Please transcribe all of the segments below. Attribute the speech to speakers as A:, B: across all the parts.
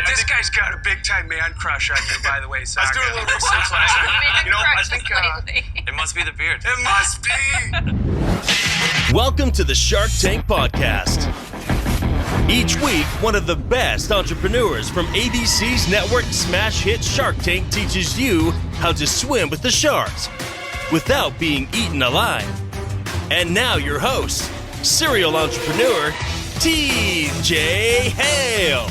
A: This guy's got a big-time man crush on you, by the way, Sacca.
B: I was doing a little research last night.
C: You know,
B: I think
C: it must be the beard.
A: It must be!
D: Welcome to the Shark Tank Podcast. Each week, one of the best entrepreneurs from ABC's network smash hit Shark Tank teaches you how to swim with the sharks without being eaten alive. And now your host, serial entrepreneur, TJ Hale.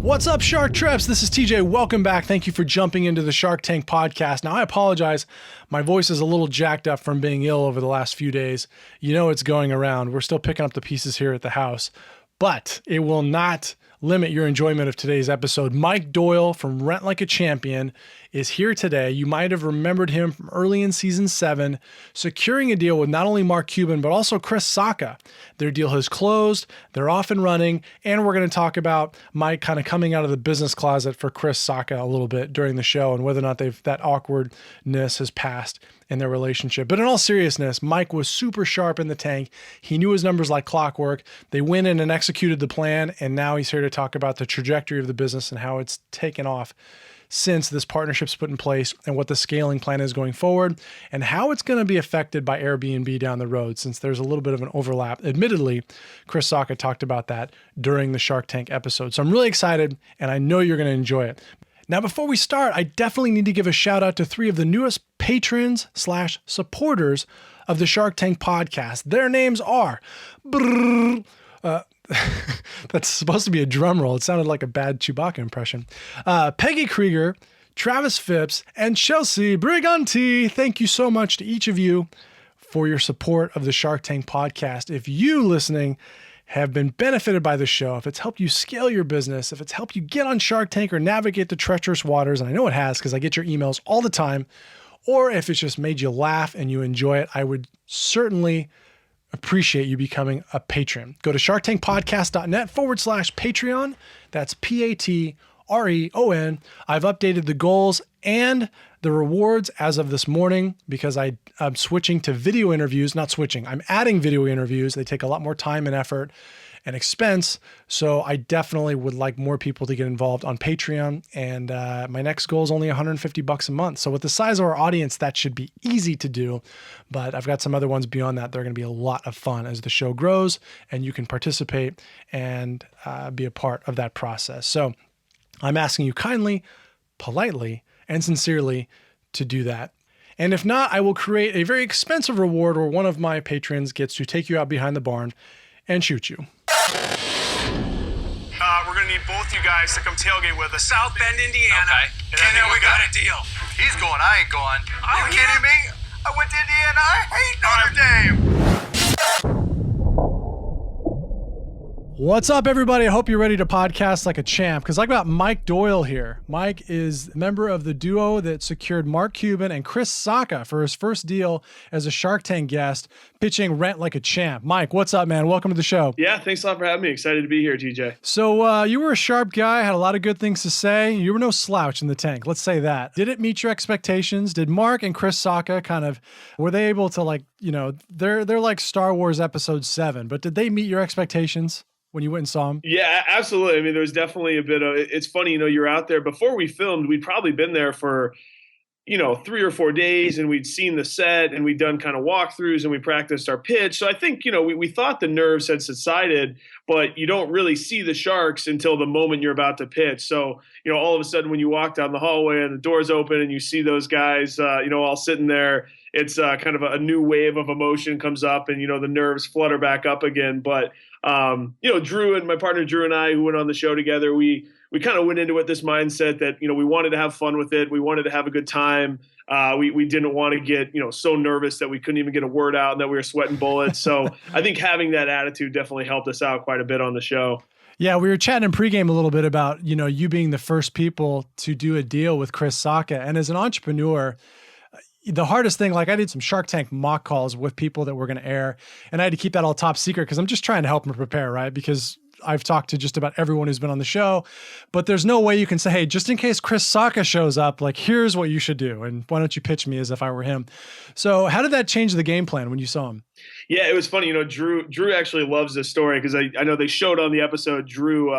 E: What's up, Shark Trips? This is TJ. Welcome back. Thank you for jumping into the Shark Tank podcast. Now, I apologize. My voice is a little jacked up from being ill over the last few days. You know it's going around. We're still picking up the pieces here at the house, but it will not limit your enjoyment of today's episode. Mike Doyle from Rent Like a Champion is here today. You might have remembered him from early in season 7, securing a deal with not only Mark Cuban, but also Chris Sacca. Their deal has closed, they're off and running, and we're going to talk about Mike kind of coming out of the business closet for Chris Sacca a little bit during the show and whether or not that awkwardness has passed in their relationship. But in all seriousness, Mike was super sharp in the tank. He knew his numbers like clockwork. They went in and executed the plan, and now he's here to talk about the trajectory of the business and how it's taken off since this partnership's put in place and what the scaling plan is going forward and how it's going to be affected by Airbnb down the road since there's a little bit of an overlap. Admittedly, Chris Sacca talked about that during the Shark Tank episode. So I'm really excited and I know you're going to enjoy it. Now, before we start, I definitely need to give a shout out to 3 of the newest patrons/supporters of the Shark Tank podcast. Their names are that's supposed to be a drum roll. It sounded like a bad Chewbacca impression. Peggy Krieger, Travis Phipps, and Chelsea Briganti. Thank you so much to each of you for your support of the Shark Tank podcast. If you listening have been benefited by the show, if it's helped you scale your business, if it's helped you get on Shark Tank or navigate the treacherous waters, and I know it has because I get your emails all the time, or if it's just made you laugh and you enjoy it, I would certainly appreciate you becoming a patron. Go to sharktankpodcast.net/Patreon. That's Patreon. I've updated the goals and the rewards as of this morning because I'm switching to video interviews. Not switching, I'm adding video interviews. They take a lot more time and effort and expense. So I definitely would like more people to get involved on Patreon. And my next goal is only $150 a month. So with the size of our audience, that should be easy to do. But I've got some other ones beyond that. They're going to be a lot of fun as the show grows and you can participate and be a part of that process. So I'm asking you kindly, politely, and sincerely to do that. And if not, I will create a very expensive reward where one of my patrons gets to take you out behind the barn and shoot you.
A: We're going to need both you guys to come tailgate with us. South Bend, Indiana.
C: Okay.
A: And then we got a deal.
B: He's going, I ain't going.
A: Oh,
B: you kidding me? I went to Indiana. I hate Notre Dame.
E: What's up, everybody? I hope you're ready to podcast like a champ because I got Mike Doyle here. Mike is a member of the duo that secured Mark Cuban and Chris Sacca for his first deal as a Shark Tank guest, pitching Rent Like a Champ. Mike, what's up, man? Welcome to the show.
F: Yeah, thanks a lot for having me. Excited to be here, TJ.
E: So you were a sharp guy, had a lot of good things to say. You were no slouch in the tank. Let's say that. Did it meet your expectations? Did Mark and Chris Sacca were they able to they're like Star Wars Episode 7, but did they meet your expectations when you went and saw them?
F: Yeah, absolutely. I mean, there was definitely a bit of, it's funny, you're out there. Before we filmed, we'd probably been there for, 3 or 4 days and we'd seen the set and we'd done kind of walkthroughs and we practiced our pitch. So I think, we thought the nerves had subsided, but you don't really see the sharks until the moment you're about to pitch. So, all of a sudden when you walk down the hallway and the doors open and you see those guys, all sitting there, it's kind of a new wave of emotion comes up and, the nerves flutter back up again. But, Drew and my partner, Drew and I, who went on the show together, we kind of went into it this mindset that, we wanted to have fun with it. We wanted to have a good time. We didn't want to get, so nervous that we couldn't even get a word out and that we were sweating bullets. So I think having that attitude definitely helped us out quite a bit on the show.
E: Yeah, we were chatting in pregame a little bit about, you being the first people to do a deal with Chris Sacca. And as an entrepreneur, the hardest thing, I did some Shark Tank mock calls with people that were going to air, and I had to keep that all top secret because I'm just trying to help them prepare, right? Because I've talked to just about everyone who's been on the show, but there's no way you can say, hey, just in case Chris Sacca shows up, like, here's what you should do. And why don't you pitch me as if I were him? So how did that change the game plan when you saw him?
F: Yeah, it was funny. Drew actually loves this story because I know they showed on the episode Drew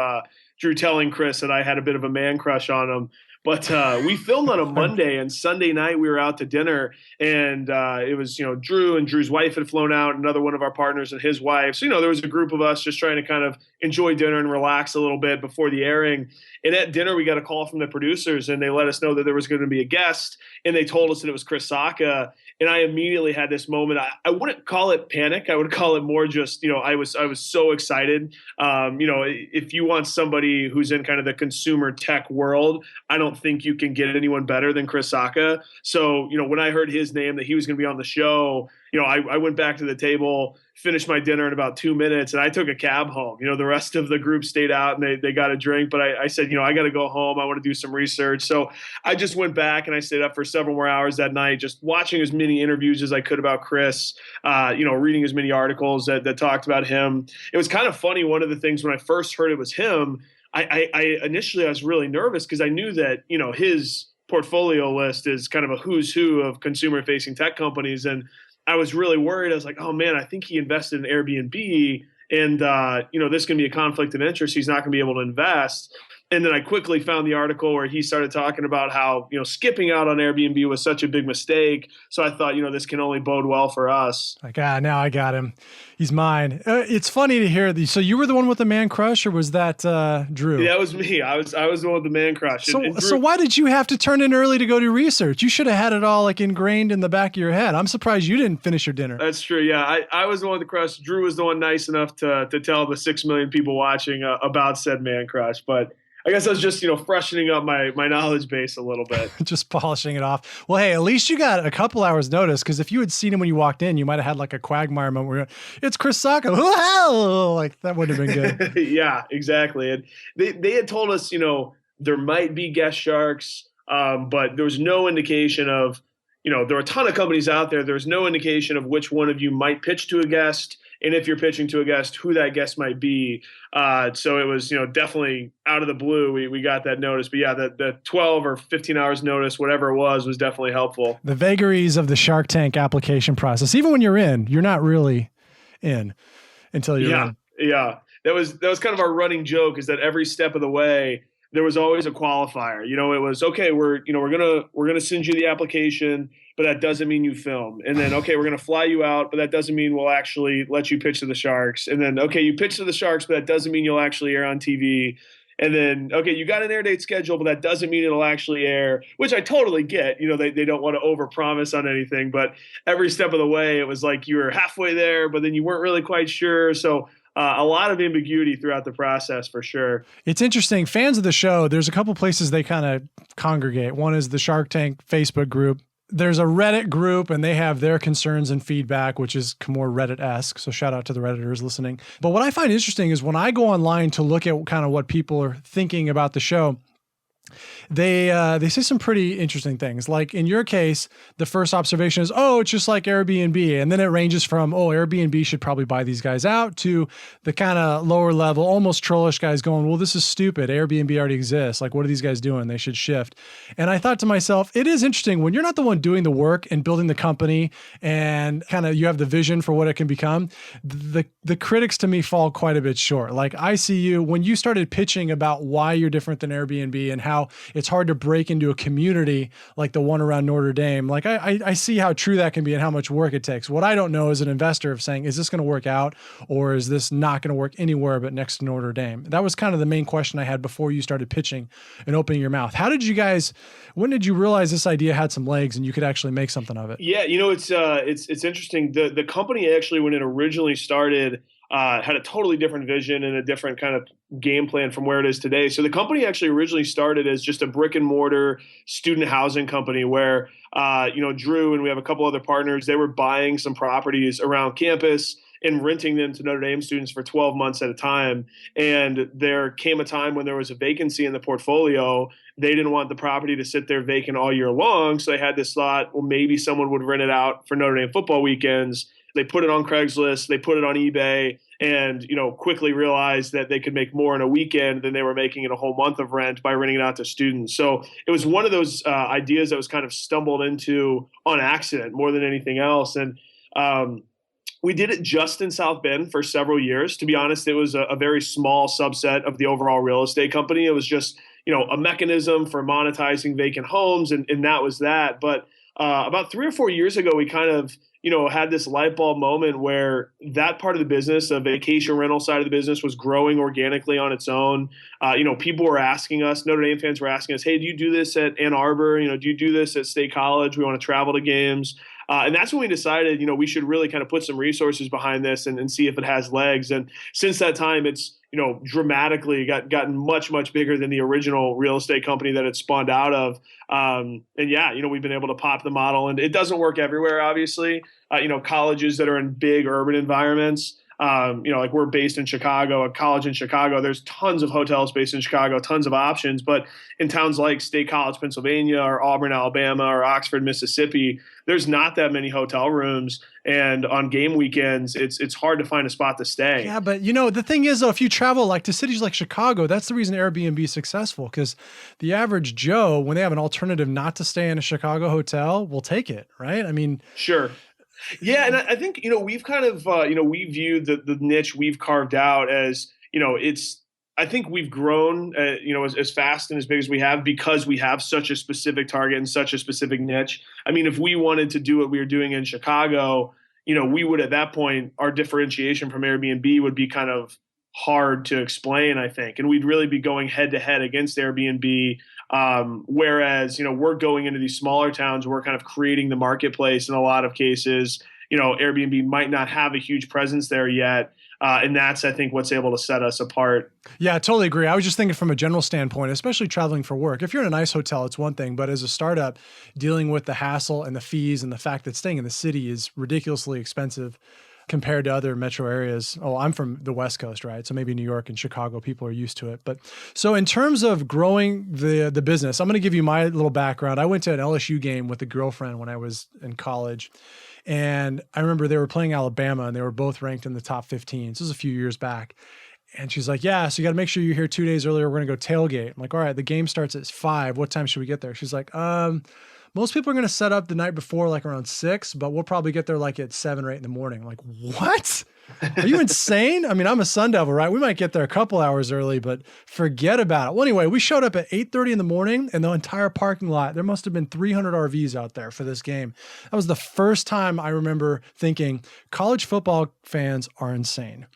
F: telling Chris that I had a bit of a man crush on him. But we filmed on a Monday, and Sunday night we were out to dinner, and it was, Drew and Drew's wife had flown out, another one of our partners and his wife. So, there was a group of us just trying to kind of enjoy dinner and relax a little bit before the airing. And at dinner, we got a call from the producers, and they let us know that there was going to be a guest, and they told us that it was Chris Sacca. And I immediately had this moment. I wouldn't call it panic. I would call it more just, I was so excited. If you want somebody who's in kind of the consumer tech world, I don't think you can get anyone better than Chris Sacca. So, when I heard his name, that he was going to be on the show, I went back to the table, finished my dinner in about 2 minutes, and I took a cab home. The rest of the group stayed out and they got a drink, but I said, I got to go home. I want to do some research. So I just went back and I stayed up for several more hours that night, just watching as many interviews as I could about Chris, reading as many articles that talked about him. It was kind of funny. One of the things when I first heard it was him, I initially was really nervous because I knew that, his portfolio list is kind of a who's who of consumer facing tech companies. And I was really worried. I was like, oh man, I think he invested in Airbnb, and this can be a conflict of interest. He's not going to be able to invest. And then I quickly found the article where he started talking about how, skipping out on Airbnb was such a big mistake. So I thought, this can only bode well for us.
E: Like, now I got him. He's mine. It's funny to hear these. So you were the one with the man crush, or was that Drew?
F: Yeah, that was me. I was the one with the man crush.
E: So why did you have to turn in early to go do research? You should have had it all like ingrained in the back of your head. I'm surprised you didn't finish your dinner.
F: That's true. Yeah, I was the one with the crush. Drew was the one nice enough to tell the 6 million people watching about said man crush. But I guess I was just, freshening up my knowledge base a little bit.
E: Just polishing it off. Well, hey, at least you got a couple hours notice, because if you had seen him when you walked in, you might have had like a Quagmire moment where it's Chris Sacca. Like, that wouldn't have been good.
F: Yeah, exactly. And they had told us, there might be guest sharks, but there was no indication of, there are a ton of companies out there. There's no indication of which one of you might pitch to a guest. And if you're pitching to a guest, who that guest might be. So it was, definitely out of the blue. We got that notice. But yeah, the 12 or 15 hours notice, whatever it was definitely helpful.
E: The vagaries of the Shark Tank application process. Even when you're in, you're not really in until you're in.
F: Yeah. That was kind of our running joke, is that every step of the way, there was always a qualifier. It was, okay, we're gonna send you the application, but that doesn't mean you film. And then, okay, we're gonna fly you out, but that doesn't mean we'll actually let you pitch to the Sharks. And then, okay, you pitch to the Sharks, but that doesn't mean you'll actually air on TV. And then, okay, you got an air date scheduled, but that doesn't mean it'll actually air, which I totally get. They don't want to overpromise on anything, but every step of the way, it was like you were halfway there, but then you weren't really quite sure. So a lot of ambiguity throughout the process, for sure.
E: It's interesting. Fans of the show, there's a couple places they kind of congregate. One is the Shark Tank Facebook group. There's a Reddit group, and they have their concerns and feedback, which is more Reddit-esque. So shout out to the Redditors listening. But what I find interesting is when I go online to look at kind of what people are thinking about the show, they say some pretty interesting things. Like in your case, the first observation is, oh, it's just like Airbnb. And then it ranges from, oh, Airbnb should probably buy these guys out, to the kind of lower level, almost trollish guys going, well, this is stupid. Airbnb already exists. Like, what are these guys doing? They should shift. And I thought to myself, it is interesting when you're not the one doing the work and building the company and kind of you have the vision for what it can become. The critics to me fall quite a bit short. Like, I see you when you started pitching about why you're different than Airbnb and how it's hard to break into a community like the one around Notre Dame. Like, I see how true that can be and how much work it takes. What I don't know as an investor of saying, is this going to work out, or is this not going to work anywhere but next to Notre Dame? That was kind of the main question I had before you started pitching and opening your mouth. When did you realize this idea had some legs and you could actually make something of it?
F: Yeah, it's interesting. The company actually, when it originally started, had a totally different vision and a different kind of game plan from where it is today. So the company actually originally started as just a brick and mortar student housing company where, Drew and we have a couple other partners, they were buying some properties around campus and renting them to Notre Dame students for 12 months at a time. And there came a time when there was a vacancy in the portfolio. They didn't want the property to sit there vacant all year long. So they had this thought, well, maybe someone would rent it out for Notre Dame football weekends. They put it on Craigslist, they put it on eBay, and, quickly realized that they could make more in a weekend than they were making in a whole month of rent by renting it out to students. So it was one of those ideas that was kind of stumbled into on accident more than anything else. And we did it just in South Bend for several years. To be honest, it was a very small subset of the overall real estate company. It was just, a mechanism for monetizing vacant homes, and that was that. But about 3 or 4 years ago, we kind of, had this light bulb moment where that part of the business, the vacation rental side of the business, was growing organically on its own. People were asking us, Notre Dame fans were asking us, hey, do you do this at Ann Arbor? Do you do this at State College? We want to travel to games. And that's when we decided, we should really kind of put some resources behind this and see if it has legs. And since that time, it's, dramatically gotten much, much bigger than the original real estate company that it spawned out of. And yeah, we've been able to pop the model, and it doesn't work everywhere, obviously. Colleges that are in big urban environments, like we're based in Chicago, a college in Chicago, there's tons of hotels based in Chicago, tons of options. But in towns like State College, Pennsylvania, or Auburn, Alabama, or Oxford, Mississippi, there's not that many hotel rooms. And on game weekends, it's hard to find a spot to stay.
E: Yeah, but the thing is, though, if you travel like to cities like Chicago, that's the reason Airbnb is successful, because the average Joe, when they have an alternative not to stay in a Chicago hotel, will take it, right? I mean,
F: sure. Yeah, and I think, we've kind of, we view the niche we've carved out as, I think we've grown, as fast and as big as we have because we have such a specific target and such a specific niche. I mean, if we wanted to do what we were doing in Chicago, we would, at that point, our differentiation from Airbnb would be kind of hard to explain, I think. And we'd really be going head to head against Airbnb. Whereas, we're going into these smaller towns, we're kind of creating the marketplace in a lot of cases. Airbnb might not have a huge presence there yet. And that's, I think, what's able to set us apart.
E: Yeah, I totally agree. I was just thinking from a general standpoint, especially traveling for work. If you're in a nice hotel, it's one thing, but as a startup, dealing with the hassle and the fees and the fact that staying in the city is ridiculously expensive compared to other metro areas. Oh, I'm from the West Coast, right? So maybe New York and Chicago, people are used to it. But so in terms of growing the business, I'm going to give you my little background. I went to an LSU game with a girlfriend when I was in college. And I remember they were playing Alabama and they were both ranked in the top 15. So this was a few years back. And she's like, yeah, so you got to make sure you're here 2 days earlier. We're going to go tailgate. I'm like, all right, the game starts at 5. What time should we get there? She's like, most people are going to set up the night before, like around 6, but we'll probably get there like at 7 or 8 in the morning. I'm like, what? Are you insane? I mean, I'm a Sun Devil, right? We might get there a couple hours early, but forget about it. Well, anyway, we showed up at 8:30 in the morning, and the entire parking lot, there must have been 300 RVs out there for this game. That was the first time I remember thinking college football fans are insane.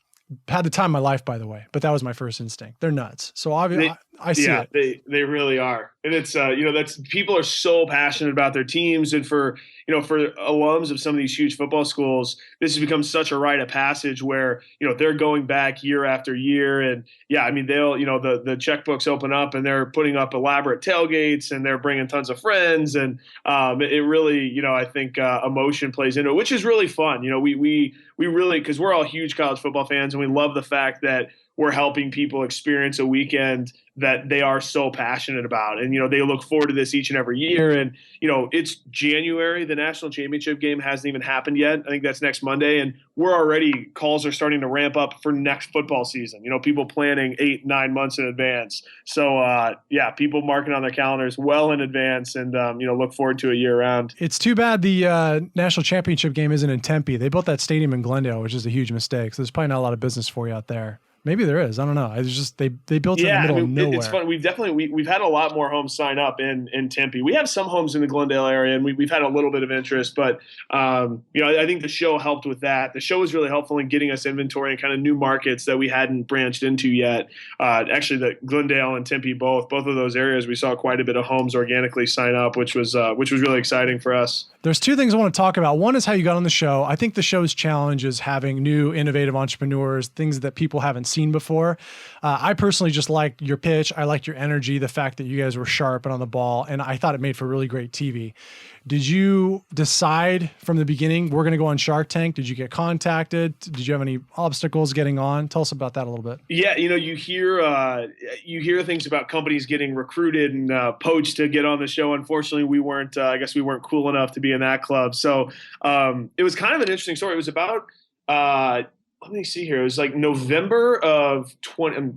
E: Had the time of my life, by the way, but that was my first instinct. They're nuts. So obviously, I see it.
F: They really are. And it's, that's, people are so passionate about their teams. And for alums of some of these huge football schools, this has become such a rite of passage where, they're going back year after year. And yeah, I mean, they'll, the checkbooks open up and they're putting up elaborate tailgates and they're bringing tons of friends. And it really, I think emotion plays into it, which is really fun. We really, because we're all huge college football fans and we love the fact that we're helping people experience a weekend that they are so passionate about. And, they look forward to this each and every year. And, it's January. The national championship game hasn't even happened yet. I think that's next Monday. And calls are starting to ramp up for next football season. People planning 8-9 months in advance. So, people marking on their calendars well in advance and, look forward to it year round.
E: It's too bad the national championship game isn't in Tempe. They built that stadium in Glendale, which is a huge mistake. So there's probably not a lot of business for you out there. Maybe there is. I don't know. It's just they built it in the middle of nowhere.
F: It's fun. We've had a lot more homes sign up in Tempe. We have some homes in the Glendale area, and we've had a little bit of interest. But I think the show helped with that. The show was really helpful in getting us inventory and kind of new markets that we hadn't branched into yet. Actually, the Glendale and Tempe, both of those areas, we saw quite a bit of homes organically sign up, which was really exciting for us.
E: There's two things I want to talk about. One is how you got on the show. I think the show's challenge is having new, innovative entrepreneurs, things that people haven't seen before. I personally just liked your pitch. I liked your energy, the fact that you guys were sharp and on the ball, and I thought it made for really great TV. Did you decide from the beginning, we're going to go on Shark Tank? Did you get contacted? Did you have any obstacles getting on? Tell us about that a little bit.
F: Yeah, you hear things about companies getting recruited and poached to get on the show. Unfortunately, we weren't. I guess we weren't cool enough to be in that club. So it was kind of an interesting story. It was about. Let me see here. It was like November of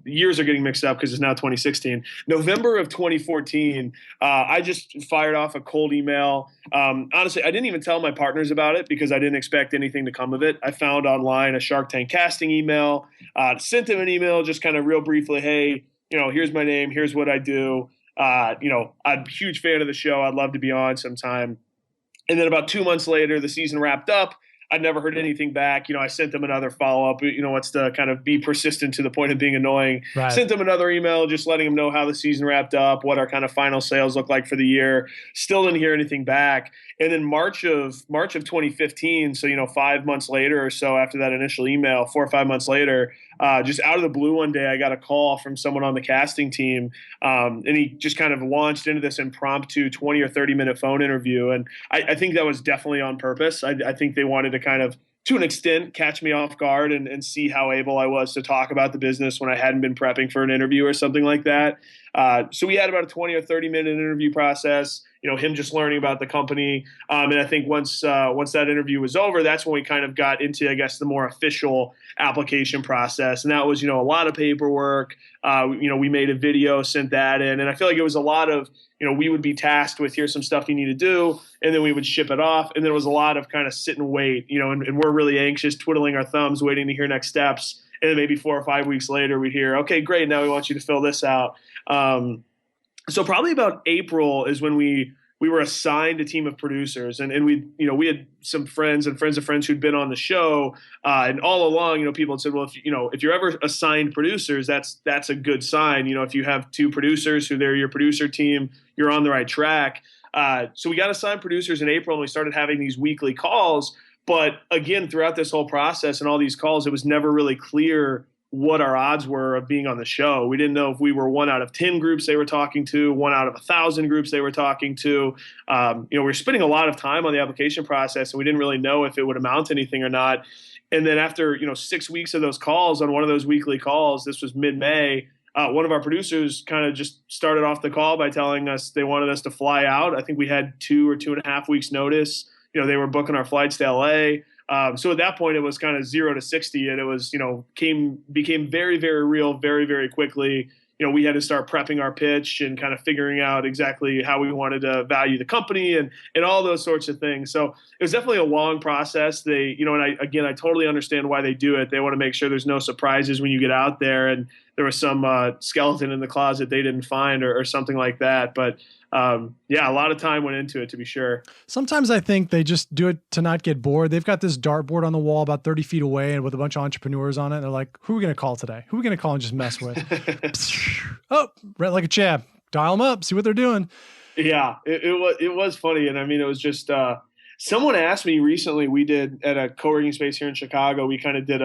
F: years are getting mixed up because it's now 2016. November of 2014. I just fired off a cold email. Honestly, I didn't even tell my partners about it because I didn't expect anything to come of it. I found online a Shark Tank casting email, sent them an email, just kind of real briefly. Hey, here's my name. Here's what I do. I'm a huge fan of the show. I'd love to be on sometime. And then about 2 months later, the season wrapped up. I'd never heard anything back. I sent them another follow-up, what's to kind of be persistent to the point of being annoying.
E: Right.
F: Sent them another email just letting them know how the season wrapped up, what our kind of final sales look like for the year. Still didn't hear anything back. And then March of 2015, so 5 months later or so after that initial email, 4 or 5 months later, just out of the blue one day, I got a call from someone on the casting team, and he just kind of launched into this impromptu 20 or 30-minute phone interview. And I think that was definitely on purpose. I think they wanted to kind of, to an extent, catch me off guard and see how able I was to talk about the business when I hadn't been prepping for an interview or something like that. So we had about a 20 or 30-minute interview process, him just learning about the company. And I think once that interview was over, that's when we kind of got into, I guess, the more official application process. And that was, a lot of paperwork. We made a video, sent that in. And I feel like it was a lot of, we would be tasked with, here's some stuff you need to do. And then we would ship it off. And there was a lot of kind of sit and wait, and we're really anxious, twiddling our thumbs, waiting to hear next steps. And then maybe 4 or 5 weeks later, we'd hear, okay, great. Now we want you to fill this out. So probably about April is when we were assigned a team of producers, and we had some friends and friends of friends who'd been on the show, and all along, people had said, well, if you're ever assigned producers, that's a good sign. If you have 2 producers who they're your producer team, you're on the right track. So we got assigned producers in April, and we started having these weekly calls. But again, throughout this whole process and all these calls, it was never really clear what our odds were of being on the show. We didn't know if we were 1 out of 10 groups they were talking to, 1 out of 1,000 groups they were talking to. We were spending a lot of time on the application process, and we didn't really know if it would amount to anything or not. And then after 6 weeks of those calls, on one of those weekly calls, this was mid-May, one of our producers kind of just started off the call by telling us they wanted us to fly out. I think we had 2 or 2.5 weeks notice. They were booking our flights to LA. So at that point, it was kind of 0 to 60, and it was, became very, very real, very, very quickly. We had to start prepping our pitch and kind of figuring out exactly how we wanted to value the company and all those sorts of things. So it was definitely a long process. They, and I totally understand why they do it. They want to make sure there's no surprises when you get out there, and there was some skeleton in the closet they didn't find or something like that. But a lot of time went into it, to be sure.
E: Sometimes I think they just do it to not get bored. They've got this dartboard on the wall about 30 feet away and with a bunch of entrepreneurs on it. And they're like, who are we going to call today? Who are we going to call and just mess with? Oh, right, like a jab. Dial them up, see what they're doing.
F: Yeah, it was funny. And I mean, it was just someone asked me recently, we did at a co-working space here in Chicago, we kind of did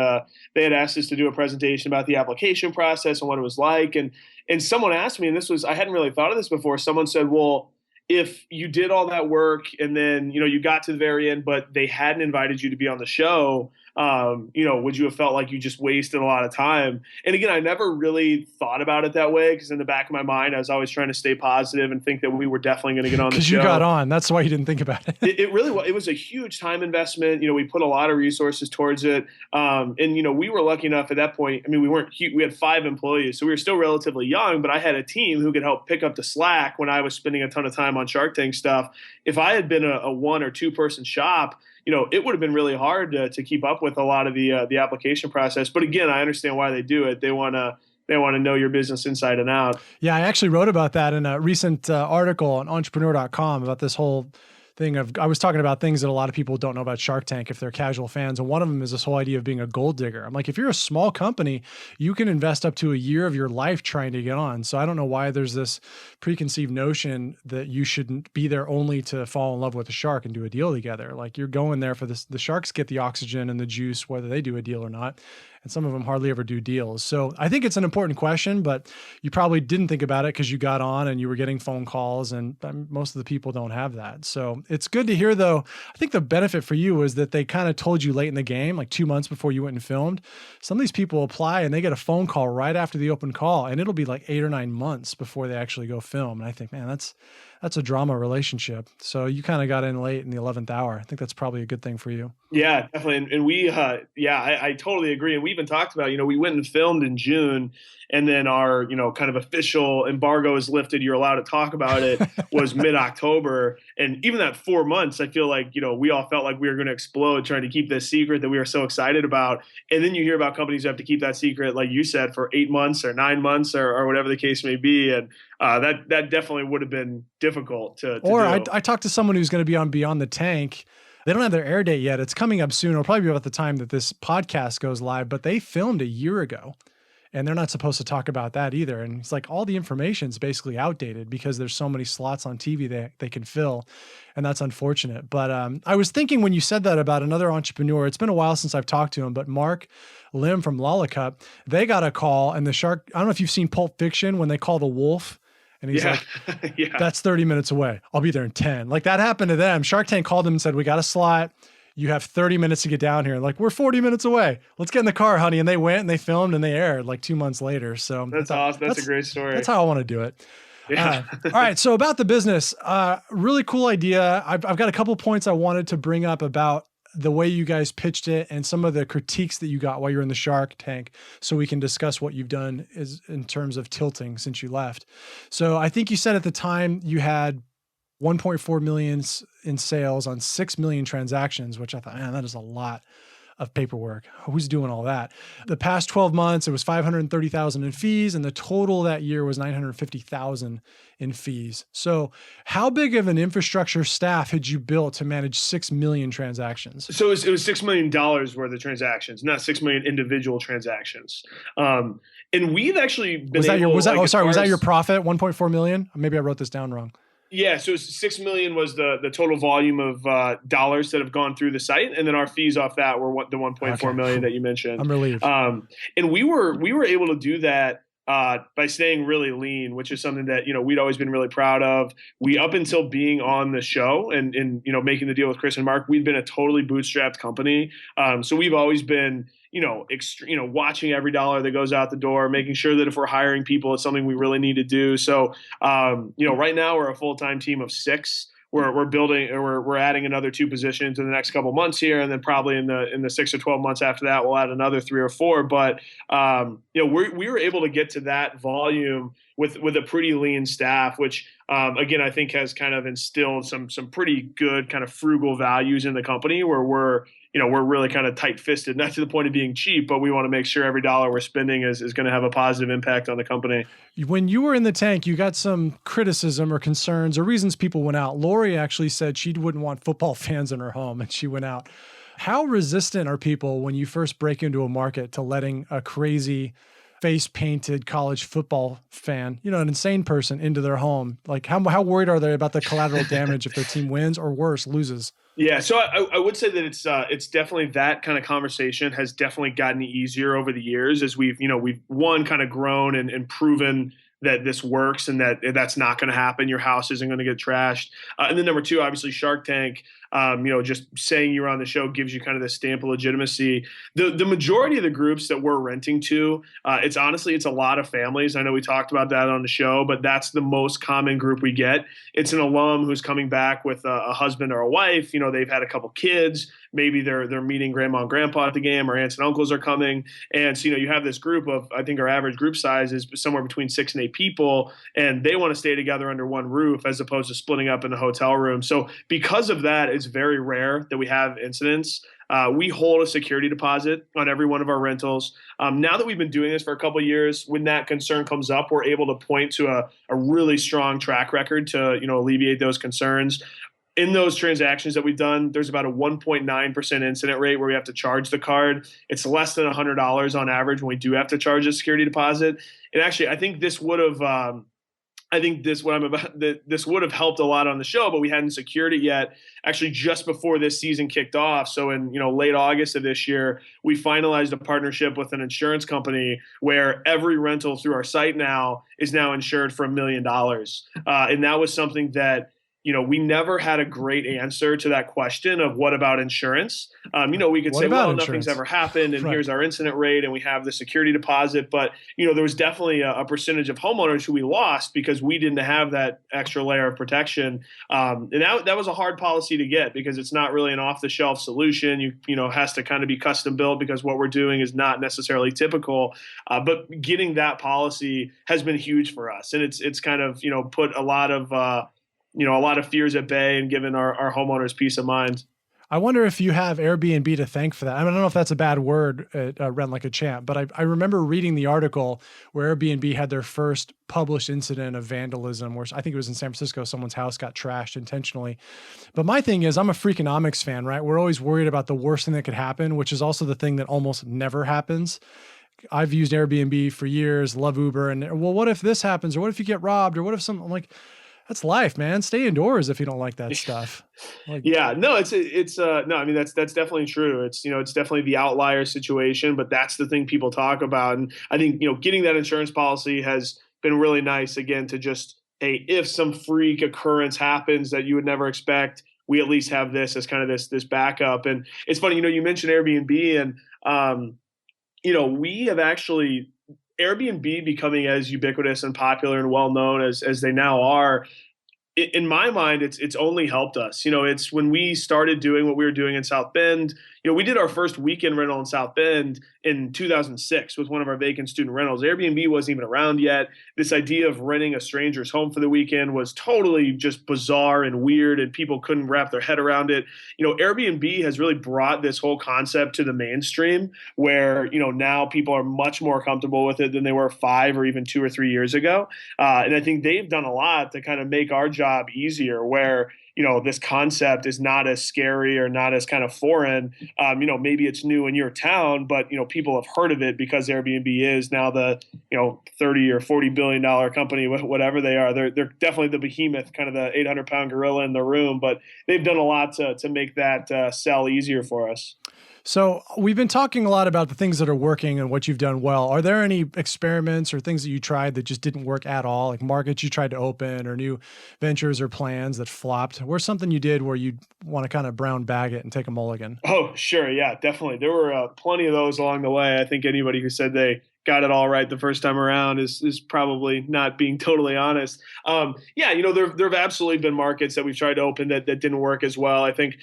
F: they had asked us to do a presentation about the application process and what it was like. And someone asked me, and I hadn't really thought of this before. Someone said, well, if you did all that work and then, you got to the very end, but they hadn't invited you to be on the show, would you have felt like you just wasted a lot of time? And again, I never really thought about it that way, because in the back of my mind, I was always trying to stay positive and think that we were definitely going to get on the show.
E: Because you got on. That's why you didn't think about it.
F: It really was. It was a huge time investment. We put a lot of resources towards it. And we were lucky enough at that point. I mean, we had 5 employees, so we were still relatively young, but I had a team who could help pick up the slack when I was spending a ton of time on Shark Tank stuff. If I had been a 1 or 2 person shop, it would have been really hard to keep up with a lot of the application process. But again, I understand why they do it. They want to know your business inside and out.
E: Yeah, I actually wrote about that in a recent article on entrepreneur.com about this whole thing I was talking about things that a lot of people don't know about Shark Tank if they're casual fans. And one of them is this whole idea of being a gold digger. I'm like, if you're a small company, you can invest up to a year of your life trying to get on. So I don't know why there's this preconceived notion that you shouldn't be there only to fall in love with a shark and do a deal together. Like, you're going there for this. The sharks get the oxygen and the juice, whether they do a deal or not. and some of them hardly ever do deals. So I think it's an important question, but you probably didn't think about it because you got on and you were getting phone calls, and most of the people don't have that. So it's good to hear, though. I think the benefit for you is that they kind of told you late in the game, like 2 months before you went and filmed. Some of these people apply and they get a phone call right after the open call, and it'll be like 8 or 9 months before they actually go film. And I think, man, that's a drama relationship. So you kind of got in late in the 11th hour. I think that's probably a good thing for you.
F: Yeah, definitely. And we, I totally agree. And we even talked about, we went and filmed in June, and then our, kind of official embargo is lifted. You're allowed to talk about it was mid-October. And even that 4 months, I feel like, we all felt like we were going to explode trying to keep this secret that we were so excited about. And then you hear about companies who have to keep that secret, like you said, for 8 months or 9 months or whatever the case may be. And that definitely would have been difficult to do.
E: I talked to someone who's going to be on Beyond the Tank. They don't have their air date yet. It's coming up soon. It'll probably be about the time that this podcast goes live, but they filmed a year ago and they're not supposed to talk about that either. And it's like all the information is basically outdated because there's so many slots on TV they can fill. And that's unfortunate. But I was thinking when you said that about another entrepreneur, it's been a while since I've talked to him, but Mark Lim from Lollacup, they got a call, and the shark, I don't know if you've seen Pulp Fiction when they call the wolf. And he's like, that's 30 minutes away. I'll be there in 10. Like that happened to them. Shark Tank called them and said, we got a slot. You have 30 minutes to get down here. Like, we're 40 minutes away. Let's get in the car, honey. And they went and they filmed and they aired like 2 months later. So
F: that's awesome. That's a great story.
E: That's how I want to do it.
F: Yeah.
E: All right. So about the business, really cool idea. I've got a couple points I wanted to bring up about the way you guys pitched it and some of the critiques that you got while you're in the Shark Tank, so we can discuss what you've done is in terms of tilting since you left. So I think you said at the time you had 1.4 million in sales on 6 million transactions, which I thought, man, that is a lot of paperwork. Who's doing all that? The past 12 months, it was 530,000 in fees, and the total that year was 950,000 in fees. So how big of an infrastructure staff had you built to manage 6 million transactions?
F: So it was $6 million worth of transactions, not 6 million individual transactions. And we've actually been
E: was that your profit? 1.4 million? Maybe I wrote this down wrong.
F: Yeah, so 6 million was the total volume of dollars that have gone through the site, and then our fees off that were the 1.4 million that you mentioned.
E: I'm relieved.
F: And we were able to do that by staying really lean, which is something that we'd always been really proud of. We, up until being on the show and making the deal with Chris and Mark, we'd been a totally bootstrapped company. So we've always been watching every dollar that goes out the door, making sure that if we're hiring people, it's something we really need to do. So, right now we're a full-time team of 6. We're building, or we're adding another 2 positions in the next couple months here, and then probably in the 6 or 12 months after that, we'll add another 3 or 4. But we were able to get to that volume with a pretty lean staff, which again I think has kind of instilled some pretty good kind of frugal values in the company, where we're really kind of tight-fisted, not to the point of being cheap, but we want to make sure every dollar we're spending is going to have a positive impact on the company.
E: When you were in the tank, you got some criticism or concerns or reasons people went out. Lori actually said she wouldn't want football fans in her home, and she went out. How resistant are people when you first break into a market to letting a crazy face-painted college football fan, an insane person, into their home? Like how worried are they about the collateral damage if their team wins or worse, loses?
F: Yeah, so I would say that it's definitely, that kind of conversation has definitely gotten easier over the years as we've one, kind of grown and proven that this works and that that's not going to happen. Your house isn't going to get trashed. And then number 2, obviously Shark Tank, just saying you're on the show gives you kind of this stamp of legitimacy. The majority of the groups that we're renting to, it's a lot of families. I know we talked about that on the show, but that's the most common group we get. It's an alum who's coming back with a husband or a wife. They've had a couple kids. Maybe they're meeting grandma and grandpa at the game, or aunts and uncles are coming. And so, you have this group of, I think our average group size is somewhere between 6 and 8 people, and they want to stay together under one roof as opposed to splitting up in a hotel room. So because of that, it's very rare that we have incidents. We hold a security deposit on every one of our rentals. Now that we've been doing this for a couple of years, when that concern comes up, we're able to point to a really strong track record to, alleviate those concerns. In those transactions that we've done, there's about a 1.9% incident rate where we have to charge the card. It's less than $100 on average when we do have to charge a security deposit. And actually, I think this would have I think this would have helped a lot on the show, but we hadn't secured it yet. Actually, just before this season kicked off, so in late August of this year, we finalized a partnership with an insurance company where every rental through our site now is now insured for $1 million, and that was something that we never had a great answer to that question of what about insurance. We could say, well, nothing's ever happened, and here's our incident rate, and we have the security deposit. But, there was definitely a percentage of homeowners who we lost because we didn't have that extra layer of protection. And that was a hard policy to get because it's not really an off-the-shelf solution. Has to kind of be custom built because what we're doing is not necessarily typical. But getting that policy has been huge for us. And it's kind of, put a lot of fears at bay and given our homeowners peace of mind.
E: I wonder if you have Airbnb to thank for that. I don't know if that's a bad word at Rent Like a Champ, but I remember reading the article where Airbnb had their first published incident of vandalism, where I think it was in San Francisco, someone's house got trashed intentionally. But my thing is, I'm a Freakonomics fan, right? We're always worried about the worst thing that could happen, which is also the thing that almost never happens. I've used Airbnb for years, love Uber, and well, what if this happens? Or what if you get robbed? Or what if I'm like, that's life, man. Stay indoors if you don't like that stuff.
F: Yeah, no, it's no, I mean, that's definitely true. It's definitely the outlier situation, but that's the thing people talk about. And I think, getting that insurance policy has been really nice again to just, hey, if some freak occurrence happens that you would never expect, we at least have this as kind of this backup. And it's funny, you mentioned Airbnb and, we have actually, Airbnb becoming as ubiquitous and popular and well-known as they now are, in my mind, it's only helped us. It's when we started doing what we were doing in South Bend, we did our first weekend rental in South Bend in 2006 with one of our vacant student rentals. Airbnb wasn't even around yet. This idea of renting a stranger's home for the weekend was totally just bizarre and weird, and people couldn't wrap their head around it. Airbnb has really brought this whole concept to the mainstream where, now people are much more comfortable with it than they were 5 or even 2 or 3 years ago. And I think they've done a lot to kind of make our job easier where, this concept is not as scary or not as kind of foreign. Maybe it's new in your town, but, people have heard of it because Airbnb is now the, 30 or $40 billion company, whatever they are. They're definitely the behemoth, kind of the 800-pound gorilla in the room, but they've done a lot to make that sell easier for us.
E: So we've been talking a lot about the things that are working and what you've done well. Are there any experiments or things that you tried that just didn't work at all, like markets you tried to open or new ventures or plans that flopped? Where's something you did where you want to kind of brown bag it and take a mulligan?
F: Oh, sure. Yeah, definitely. There were plenty of those along the way. I think anybody who said they got it all right the first time around is probably not being totally honest. There have absolutely been markets that we've tried to open that didn't work as well. I think,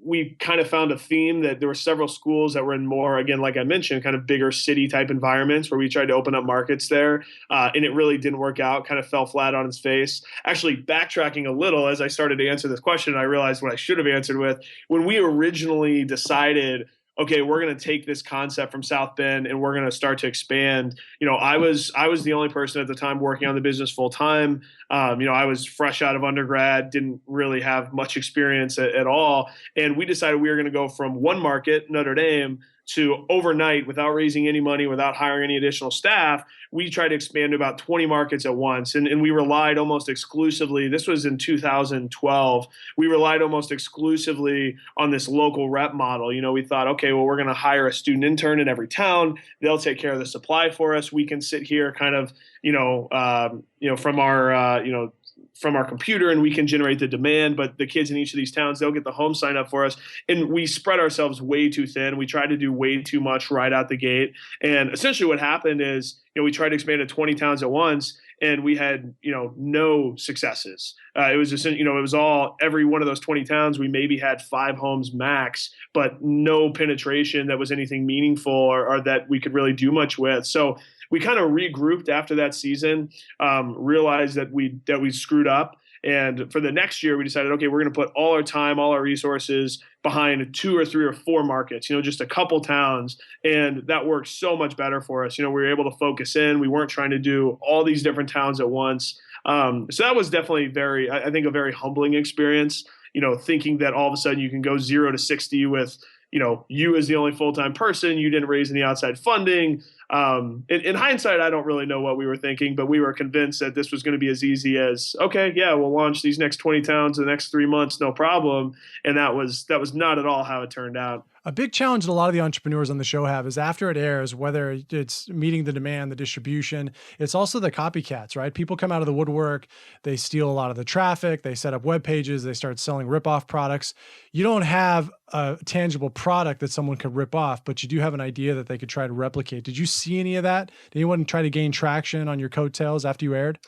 F: we kind of found a theme that there were several schools that were in more, again, like I mentioned, kind of bigger city type environments where we tried to open up markets there. And it really didn't work out, kind of fell flat on its face. Actually, backtracking a little as I started to answer this question, I realized what I should have answered with. When we originally decided, okay, we're going to take this concept from South Bend and we're going to start to expand. I was the only person at the time working on the business full time. I was fresh out of undergrad, didn't really have much experience at all. And we decided we were going to go from one market, Notre Dame, to overnight without raising any money, without hiring any additional staff. We tried to expand to about 20 markets at once. And we relied almost exclusively, this was in 2012, we relied almost exclusively on this local rep model. We thought, okay, well, we're going to hire a student intern in every town. They'll take care of the supply for us. We can sit here kind of, from our computer and we can generate the demand, but the kids in each of these towns, they'll get the home sign up for us. And we spread ourselves way too thin. We tried to do way too much right out the gate. And essentially what happened is, we tried to expand to 20 towns at once and we had, no successes. It was just, it was all, every one of those 20 towns, we maybe had 5 homes max, but no penetration that was anything meaningful or that we could really do much with. So we kind of regrouped after that season, realized that we screwed up. And for the next year, we decided, okay, we're going to put all our time, all our resources behind 2 or 3 or 4 markets, just a couple towns. And that worked so much better for us. We were able to focus in. We weren't trying to do all these different towns at once. So that was definitely a very humbling experience, thinking that all of a sudden you can go 0 to 60 with, you as the only full-time person, you didn't raise any outside funding. In hindsight, I don't really know what we were thinking, but we were convinced that this was going to be as easy as, okay, yeah, we'll launch these next 20 towns in the next 3 months, no problem. And that was not at all how it turned out.
E: A big challenge that a lot of the entrepreneurs on the show have is after it airs, whether it's meeting the demand, the distribution, it's also the copycats, right? People come out of the woodwork, they steal a lot of the traffic, they set up web pages, they start selling rip-off products. You don't have a tangible product that someone could rip off, but you do have an idea that they could try to replicate. Did you see any of that? Did anyone try to gain traction on your coattails after you aired?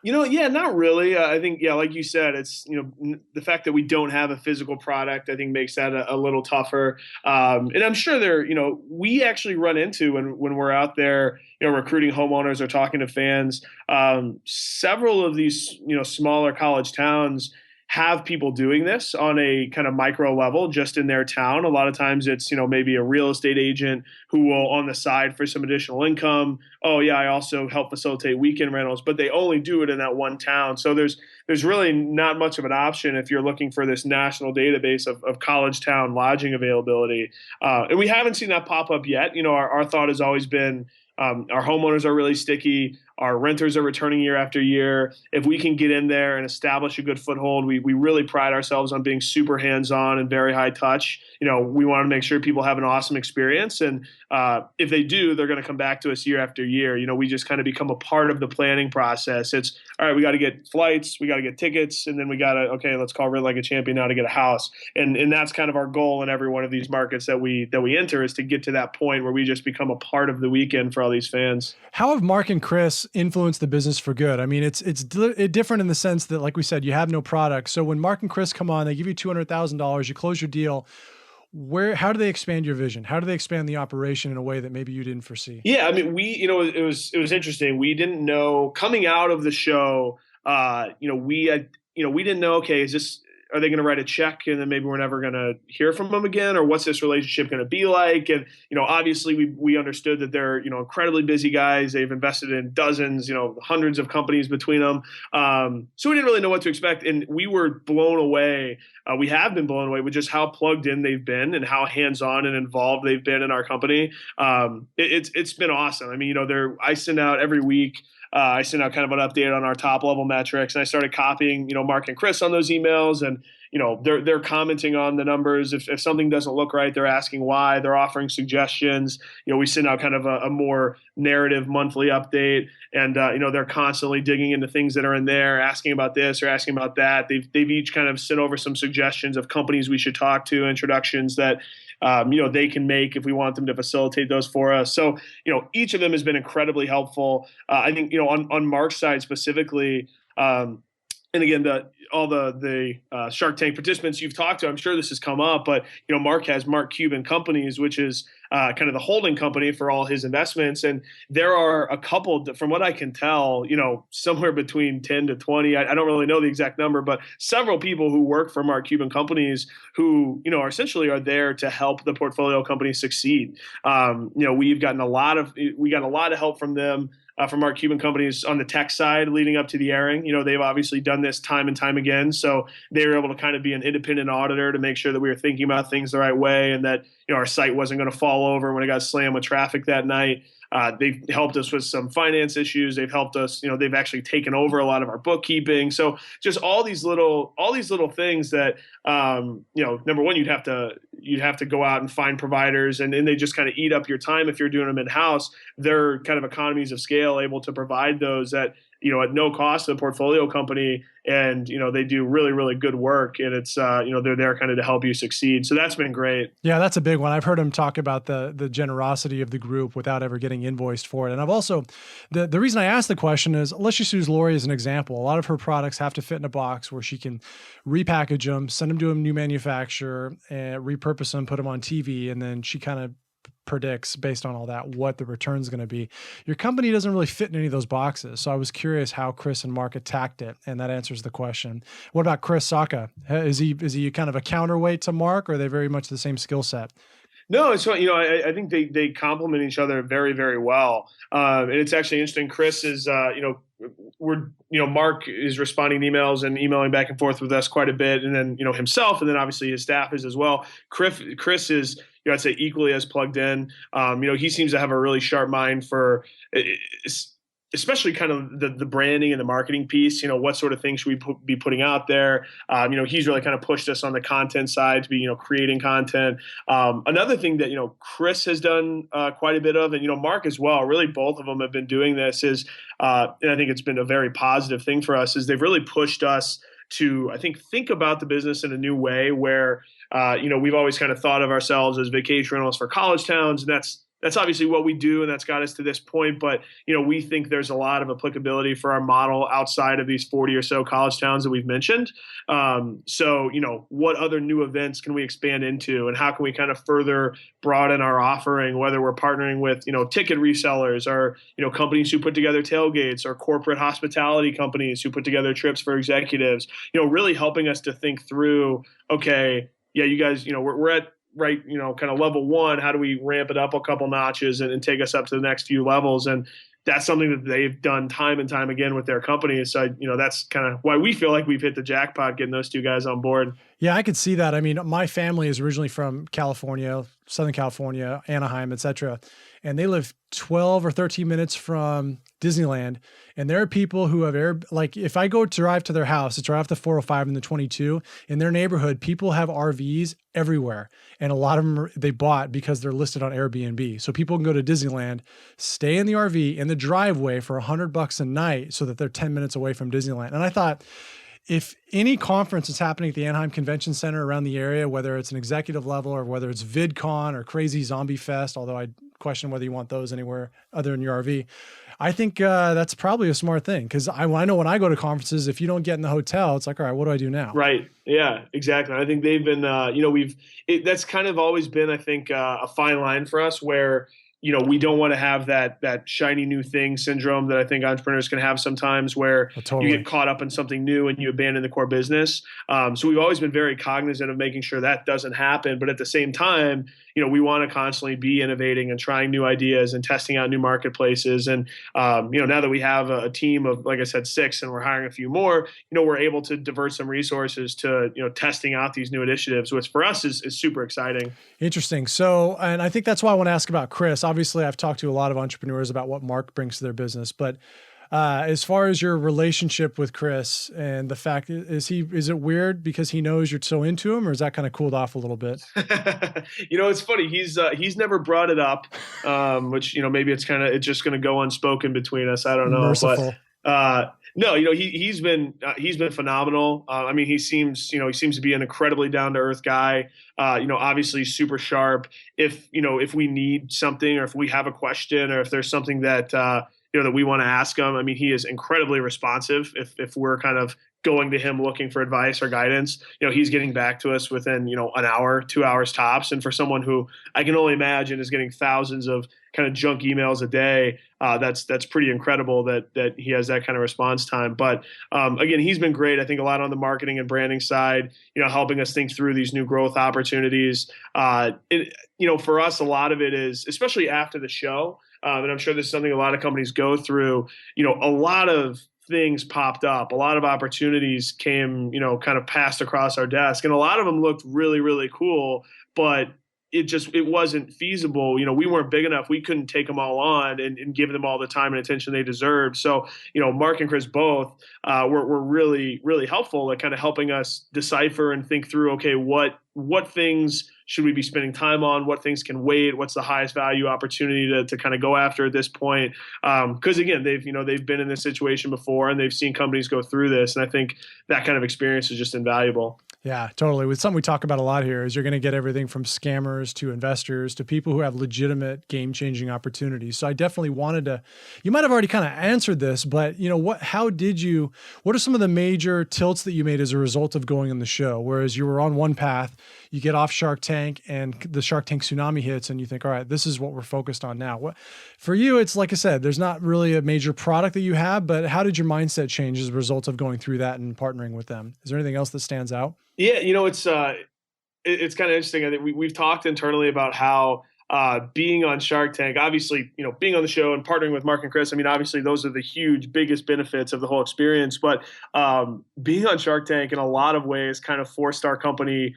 F: Yeah, not really. I think, yeah, like you said, it's, the fact that we don't have a physical product, I think makes that a little tougher. And I'm sure we actually run into when we're out there, recruiting homeowners or talking to fans, several of these, smaller college towns have people doing this on a kind of micro level just in their town. A lot of times it's, maybe a real estate agent who will on the side for some additional income. Oh yeah, I also help facilitate weekend rentals, but they only do it in that one town. So there's really not much of an option if you're looking for this national database of college town lodging availability. And we haven't seen that pop up yet. Our thought has always been, our homeowners are really sticky. Our renters are returning year after year. If we can get in there and establish a good foothold, we really pride ourselves on being super hands-on and very high touch. We want to make sure people have an awesome experience. And if they do, they're going to come back to us year after year. We just kind of become a part of the planning process. It's, all right, we got to get flights, we got to get tickets, and then we got to, okay, let's call Red Like a Champion now to get a house. And that's kind of our goal in every one of these markets that we enter, is to get to that point where we just become a part of the weekend for all these fans.
E: How have Mark and Chris influenced the business for good? I mean, it's different in the sense that, like we said, you have no product. So when Mark and Chris come on, they give you $200,000, you close your deal. How do they expand your vision? How do they expand the operation in a way that maybe you didn't foresee?
F: Yeah, I mean, it was interesting. We didn't know coming out of the show. We didn't know. Okay, are they going to write a check and then maybe we're never going to hear from them again, or what's this relationship going to be like? And obviously we understood that they're incredibly busy guys. They've invested in dozens, hundreds of companies between them. So we didn't really know what to expect, and we were blown away. We have been blown away with just how plugged in they've been and how hands-on and involved they've been in our company. It's been awesome. I mean, I send out every week. I sent out kind of an update on our top level metrics, and I started copying, Mark and Chris on those emails, and they're commenting on the numbers. If something doesn't look right, they're asking why. They're offering suggestions. We send out kind of a more narrative monthly update, and they're constantly digging into things that are in there, asking about this or asking about that. They've each kind of sent over some suggestions of companies we should talk to, introductions that they can make if we want them to facilitate those for us. So, each of them has been incredibly helpful. I think, on Mark's side specifically, and again, all the Shark Tank participants you've talked to, I'm sure this has come up, but Mark has Mark Cuban Companies, which is kind of the holding company for all his investments, and there are a couple, from what I can tell, somewhere between 10 to 20. I don't really know the exact number, but several people who work for Mark Cuban Companies who are essentially are there to help the portfolio companies succeed. We got a lot of help from them. From Mark Cuban Companies on the tech side leading up to the airing. They've obviously done this time and time again. So they were able to kind of be an independent auditor to make sure that we were thinking about things the right way, and that our site wasn't going to fall over when it got slammed with traffic that night. They've helped us with some finance issues. They've helped us, they've actually taken over a lot of our bookkeeping. So just all these little things that, number one, you'd have to go out and find providers, and they just kind of eat up your time if you're doing them in-house. They're kind of economies of scale able to provide those at at no cost to the portfolio company. And, they do really, really good work, and it's, they're there kind of to help you succeed. So that's been great.
E: Yeah, that's a big one. I've heard him talk about the generosity of the group without ever getting invoiced for it. And I've also, the reason I asked the question is, let's just use Lori as an example. A lot of her products have to fit in a box where she can repackage them, send them to a new manufacturer, and repurpose them, put them on TV, and then she kind of predicts based on all that what the return is going to be. Your company doesn't really fit in any of those boxes. So I was curious how Chris and Mark attacked it, and that answers the question. What about Chris Sacca? Is he kind of a counterweight to Mark, or are they very much the same skill set?
F: No, so I think they complement each other very, very well, and it's actually interesting. Chris is Mark is responding to emails and emailing back and forth with us quite a bit. And then, himself, and then obviously his staff is as well. Chris is, I'd say equally as plugged in. He seems to have a really sharp mind for especially kind of the branding and the marketing piece, what sort of things should we be putting out there? He's really kind of pushed us on the content side to be, creating content. Another thing that, Chris has done quite a bit of, and, Mark as well, really both of them have been doing this and I think it's been a very positive thing for us, is they've really pushed us to, I think about the business in a new way where, we've always kind of thought of ourselves as vacation rentals for college towns. And that's obviously what we do, and that's got us to this point. But, we think there's a lot of applicability for our model outside of these 40 or so college towns that we've mentioned. So, what other new events can we expand into, and how can we kind of further broaden our offering, whether we're partnering with, ticket resellers or, companies who put together tailgates, or corporate hospitality companies who put together trips for executives, really helping us to think through, okay, yeah, you guys, we're at, right, kind of level one, how do we ramp it up a couple notches and take us up to the next few levels? And that's something that they've done time and time again with their company. So, that's kind of why we feel like we've hit the jackpot getting those two guys on board.
E: Yeah, I could see that. I mean, my family is originally from California, Southern California, Anaheim, et cetera. And they live 12 or 13 minutes from Disneyland. And there are people who have like if I go drive to their house, it's right off the 405 and the 22, in their neighborhood, people have RVs everywhere. And a lot of them they bought because they're listed on Airbnb. So people can go to Disneyland, stay in the RV in the driveway for $100 a night so that they're 10 minutes away from Disneyland. And I thought, if any conference is happening at the Anaheim Convention Center around the area, whether it's an executive level or whether it's VidCon or Crazy Zombie Fest, although I question whether you want those anywhere other than your RV, I think that's probably a smart thing, because I know when I go to conferences, if you don't get in the hotel, it's like, all right, what do I do now?
F: Right. Yeah, exactly. I think they've been, that's kind of always been, I think, a fine line for us where, we don't want to have that shiny new thing syndrome that I think entrepreneurs can have sometimes, where you get caught up in something new and you abandon the core business. So we've always been very cognizant of making sure that doesn't happen. But at the same time, we want to constantly be innovating and trying new ideas and testing out new marketplaces. And, now that we have a team of, like I said, 6, and we're hiring a few more, we're able to divert some resources to, testing out these new initiatives, which for us is super exciting.
E: Interesting. So, and I think that's why I want to ask about Chris. Obviously, I've talked to a lot of entrepreneurs about what Mark brings to their business, but as far as your relationship with Chris and the fact, is it weird because he knows you're so into him, or is that kind of cooled off a little bit?
F: It's funny. He's never brought it up, which, maybe it's just going to go unspoken between us. I don't know.
E: Merciful.
F: But, no, he's been phenomenal. I mean, he seems to be an incredibly down to earth guy. Obviously super sharp. If we need something, or if we have a question, or if there's something that, that we want to ask him, I mean, he is incredibly responsive. If we're kind of going to him looking for advice or guidance, he's getting back to us within, an hour, 2 hours tops. And for someone who I can only imagine is getting thousands of kind of junk emails a day, that's pretty incredible that he has that kind of response time. But again, he's been great. I think a lot on the marketing and branding side, helping us think through these new growth opportunities. For us, a lot of it is, especially after the show, and I'm sure this is something a lot of companies go through, a lot of things popped up, a lot of opportunities came, kind of passed across our desk, and a lot of them looked really, really cool, but it wasn't feasible. We weren't big enough. We couldn't take them all on and give them all the time and attention they deserved. So, Mark and Chris both were really, really helpful at kind of helping us decipher and think through, okay, what things should we be spending time on? What things can wait? What's the highest value opportunity to kind of go after at this point? Because again, they've been in this situation before, and they've seen companies go through this. And I think that kind of experience is just invaluable.
E: Yeah, totally. With something we talk about a lot here is you're going to get everything from scammers to investors to people who have legitimate game-changing opportunities. So I definitely you might have already kind of answered this, but what are some of the major tilts that you made as a result of going on the show? Whereas you were on one path, you get off Shark Tank and the Shark Tank tsunami hits and you think, all right, this is what we're focused on now. For you, it's like I said, there's not really a major product that you have, but how did your mindset change as a result of going through that and partnering with them? Is there anything else that stands out?
F: Yeah, it's kind of interesting. I think we've talked internally about how being on Shark Tank, obviously, being on the show and partnering with Mark and Chris, I mean, obviously those are the biggest benefits of the whole experience. But being on Shark Tank in a lot of ways kind of forced our company.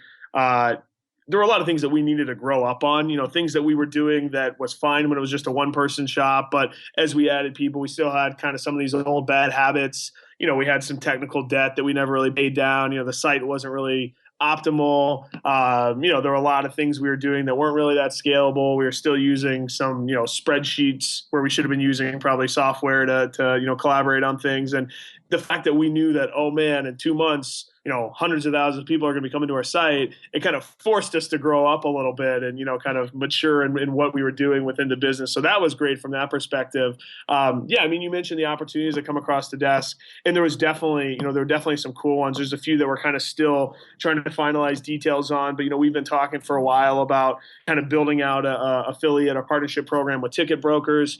F: There were a lot of things that we needed to grow up on, things that we were doing that was fine when it was just a one-person shop. But as we added people, we still had kind of some of these old bad habits. We had some technical debt that we never really paid down. The site wasn't really optimal. There were a lot of things we were doing that weren't really that scalable. We were still using some, spreadsheets where we should have been using probably software to collaborate on things. And the fact that we knew that, oh man, in 2 months, hundreds of thousands of people are going to be coming to our site, it kind of forced us to grow up a little bit and, kind of mature in what we were doing within the business. So that was great from that perspective. You mentioned the opportunities that come across the desk, and there was definitely, there were definitely some cool ones. There's a few that we're kind of still trying to finalize details on, but, we've been talking for a while about kind of building out a affiliate or partnership program with ticket brokers.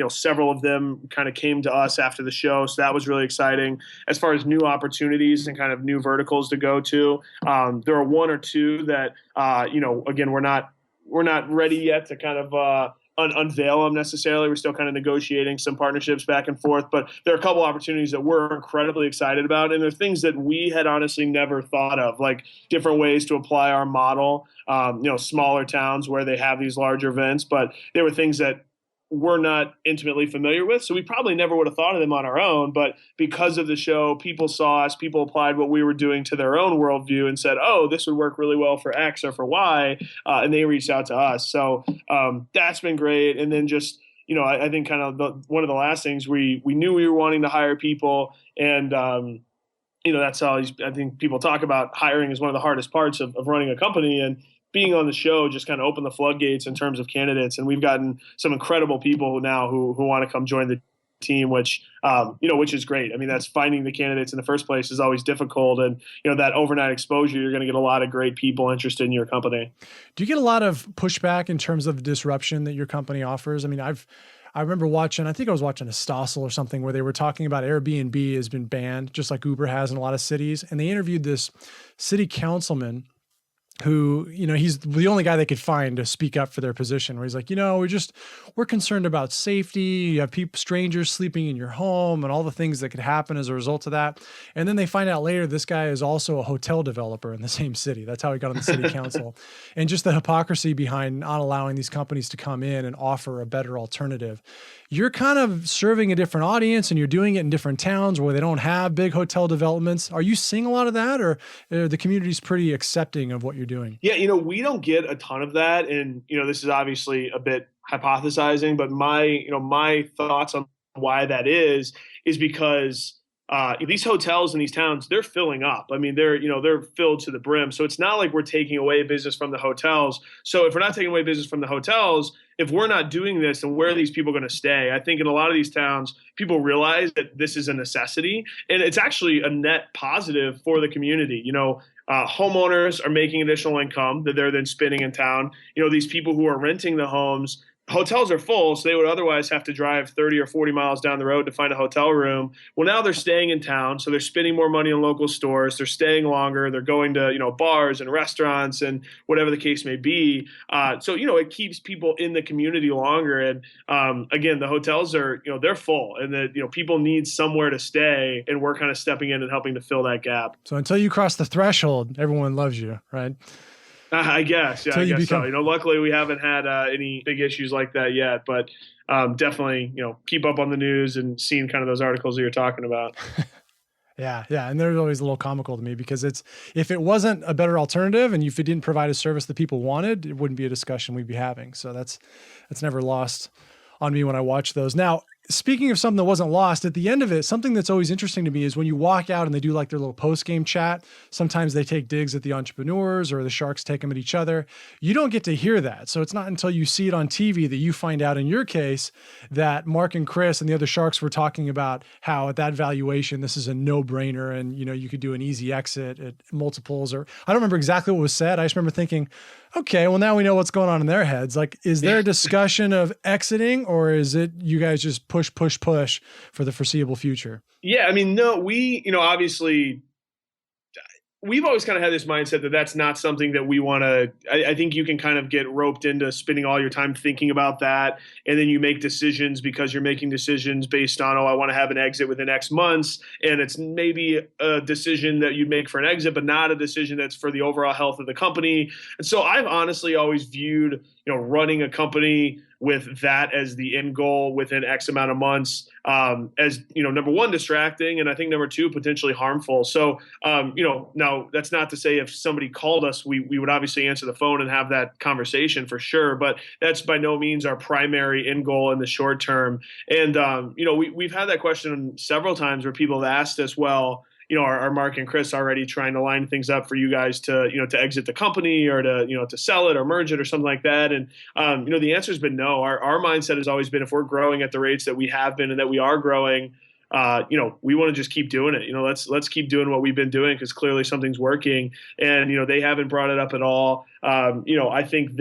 F: Several of them kind of came to us after the show. So that was really exciting. As far as new opportunities and kind of new verticals to go to, there are one or two that, again, we're not ready yet to kind of unveil them necessarily. We're still kind of negotiating some partnerships back and forth, but there are a couple opportunities that we're incredibly excited about. And they're things that we had honestly never thought of, like different ways to apply our model, smaller towns where they have these larger events, but they were things that we're not intimately familiar with. So we probably never would have thought of them on our own, but because of the show, people saw us, people applied what we were doing to their own worldview and said, oh, this would work really well for X or for Y. And they reached out to us. So that's been great. And then just, I think kind of one of the last things we knew we were wanting to hire people, and that's always, I think people talk about hiring as one of the hardest parts of running a company, and being on the show just kind of opened the floodgates in terms of candidates. And we've gotten some incredible people now who want to come join the team, which is great. I mean, that's finding the candidates in the first place is always difficult. And, that overnight exposure, you're going to get a lot of great people interested in your company.
E: Do you get a lot of pushback in terms of the disruption that your company offers? I mean, I remember watching, I think I was watching a Stossel or something where they were talking about Airbnb has been banned, just like Uber has in a lot of cities. And they interviewed this city councilman who, he's the only guy they could find to speak up for their position, where he's like, we're concerned about safety. You have strangers sleeping in your home and all the things that could happen as a result of that. And then they find out later, this guy is also a hotel developer in the same city. That's how he got on the city council. And just the hypocrisy behind not allowing these companies to come in and offer a better alternative. You're kind of serving a different audience, and you're doing it in different towns where they don't have big hotel developments. Are you seeing a lot of that, or the community's pretty accepting of what you're doing?
F: Yeah, we don't get a ton of that. And, this is obviously a bit hypothesizing, but my thoughts on why that is because these hotels in these towns, they're filling up. I mean, they're filled to the brim. So it's not like we're taking away business from the hotels. So if we're not taking away business from the hotels, if we're not doing this, then where are these people going to stay? I think in a lot of these towns, people realize that this is a necessity, and it's actually a net positive for the community. Homeowners are making additional income that they're then spending in town. These people who are renting the homes, hotels are full, so they would otherwise have to drive 30 or 40 miles down the road to find a hotel room. Well, now they're staying in town, so they're spending more money in local stores. They're staying longer. They're going to, bars and restaurants and whatever the case may be. So it keeps people in the community longer. And again, the hotels are, they're full, and people need somewhere to stay, and we're kind of stepping in and helping to fill that gap.
E: So until you cross the threshold, everyone loves you, right?
F: I guess. Yeah, I guess so. Luckily we haven't had any big issues like that yet, but definitely, keep up on the news and seeing kind of those articles that you're talking about.
E: Yeah. And they're always a little comical to me, because if it wasn't a better alternative and if it didn't provide a service that people wanted, it wouldn't be a discussion we'd be having. So that's never lost on me when I watch those. Now, speaking of something that wasn't lost, at the end of it, something that's always interesting to me is when you walk out and they do like their little post-game chat, sometimes they take digs at the entrepreneurs, or the Sharks take them at each other. You don't get to hear that. So it's not until you see it on TV that you find out, in your case, that Mark and Chris and the other Sharks were talking about how at that valuation, this is a no-brainer, and you could do an easy exit at multiples, or I don't remember exactly what was said. I just remember thinking, okay, well, now we know what's going on in their heads. Like, is there a discussion of exiting, or is it you guys just push for the foreseeable future?
F: Yeah, I mean, no, we, obviously, we've always kind of had this mindset that that's not something that we want to. I think you can kind of get roped into spending all your time thinking about that, and then you make decisions because you're making decisions based on, I want to have an exit within X months, and it's maybe a decision that you make for an exit, but not a decision that's for the overall health of the company. And so I've honestly always viewed, running a company with that as the end goal within X amount of months, as, number one, distracting. And I think number two, potentially harmful. So, now that's not to say if somebody called us, we would obviously answer the phone and have that conversation for sure. But that's by no means our primary end goal in the short term. And, we've had that question several times where people have asked us, well, are Mark and Chris already trying to line things up for you guys to, to exit the company or to sell it or merge it or something like that? And, the answer has been no. Our mindset has always been, if we're growing at the rates that we have been and that we are growing, we want to just keep doing it. Let's keep doing what we've been doing, because clearly something's working. And, they haven't brought it up at all. I think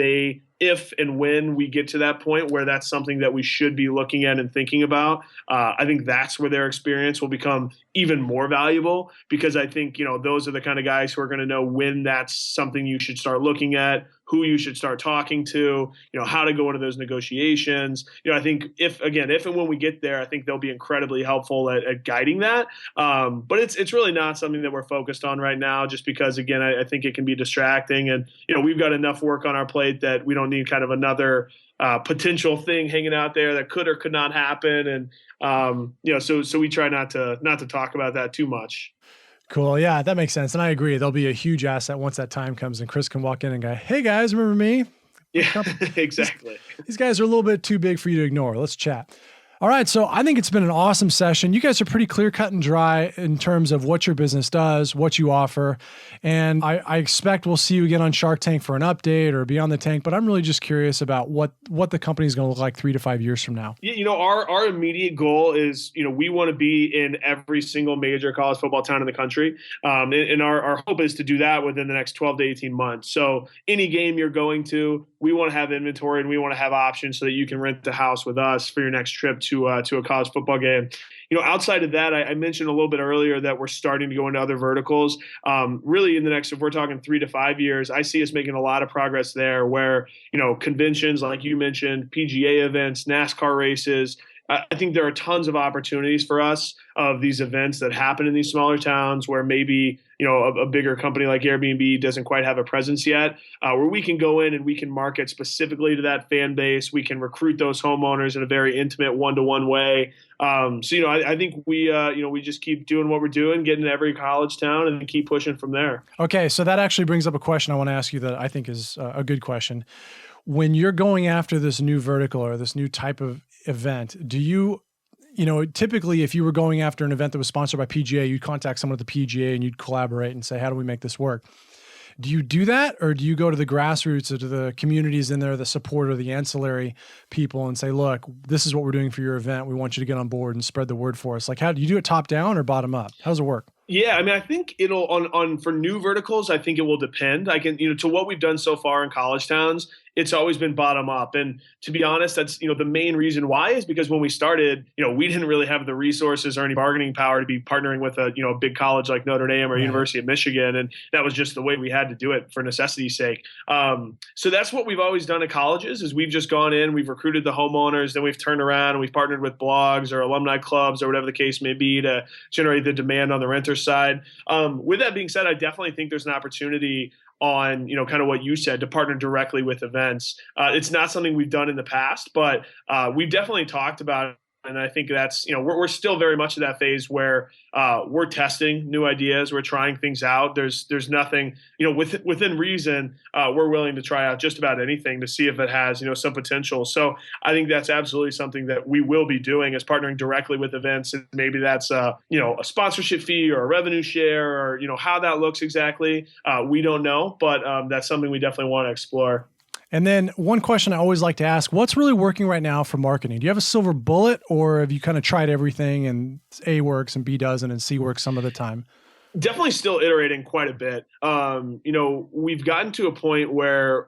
F: if and when we get to that point where that's something that we should be looking at and thinking about, I think that's where their experience will become even more valuable, because I think, those are the kind of guys who are going to know when that's something you should start looking at, who you should start talking to, how to go into those negotiations. I think if and when we get there, I think they'll be incredibly helpful at guiding that. But it's really not something that we're focused on right now, just because, again, I think it can be distracting, and, we've got enough work on our plate that we don't need kind of another potential thing hanging out there that could or could not happen. And, so we try not to talk about that too much.
E: Cool. Yeah, that makes sense. And I agree. There'll be a huge asset once that time comes and Chris can walk in and go, "Hey guys, remember me?"
F: Yeah, exactly.
E: These guys are a little bit too big for you to ignore. Let's chat. All right. So I think it's been an awesome session. You guys are pretty clear cut and dry in terms of what your business does, what you offer. And I expect we'll see you again on Shark Tank for an update or Beyond the Tank, but I'm really just curious about what the company is going to look like 3 to 5 years from now.
F: Our immediate goal is, we want to be in every single major college football town in the country. And our hope is to do that within the next 12 to 18 months. So any game you're going to, we want to have inventory and we want to have options so that you can rent the house with us for your next trip to a college football game. Outside of that, I mentioned a little bit earlier that we're starting to go into other verticals. Really in the next, if we're talking 3 to 5 years, I see us making a lot of progress there where, conventions, like you mentioned, PGA events, NASCAR races, I think there are tons of opportunities for us of these events that happen in these smaller towns where maybe, a bigger company like Airbnb doesn't quite have a presence yet, where we can go in and we can market specifically to that fan base. We can recruit those homeowners in a very intimate one-to-one way. I think we just keep doing what we're doing, getting to every college town and then keep pushing from there. Okay. So that actually brings up a question I want to ask you that I think is a good question. When you're going after this new vertical or this new type of event, do you, typically if you were going after an event that was sponsored by PGA, you'd contact someone at the PGA and you'd collaborate and say, how do we make this work? Do you do that, or do you go to the grassroots or to the communities in there, the support or the ancillary people and say, look, this is what we're doing for your event. We want you to get on board and spread the word for us. Like, how do you do it, top down or bottom up? How does it work? Yeah, I think it'll on for new verticals, I think it will depend. I can, to what we've done so far in college towns, it's always been bottom up. And to be honest, that's, the main reason why is because when we started, we didn't really have the resources or any bargaining power to be partnering with a big college like Notre Dame or University of Michigan. And that was just the way we had to do it for necessity's sake. So that's what we've always done at colleges is we've just gone in, we've recruited the homeowners, then we've turned around and we've partnered with blogs or alumni clubs or whatever the case may be to generate the demand on the renter side. With that being said, I definitely think there's an opportunity on, kind of what you said, to partner directly with events. It's not something we've done in the past, but we've definitely talked about it. And I think that's, we're still very much in that phase where we're testing new ideas. We're trying things out. There's nothing, within reason, we're willing to try out just about anything to see if it has, some potential. So I think that's absolutely something that we will be doing is partnering directly with events. And maybe that's, a sponsorship fee or a revenue share or, how that looks exactly. We don't know, but that's something we definitely want to explore.
E: And then one question I always like to ask, what's really working right now for marketing? Do you have a silver bullet, or have you kind of tried everything and A works and B doesn't and C works some of the time?
F: Definitely still iterating quite a bit. We've gotten to a point where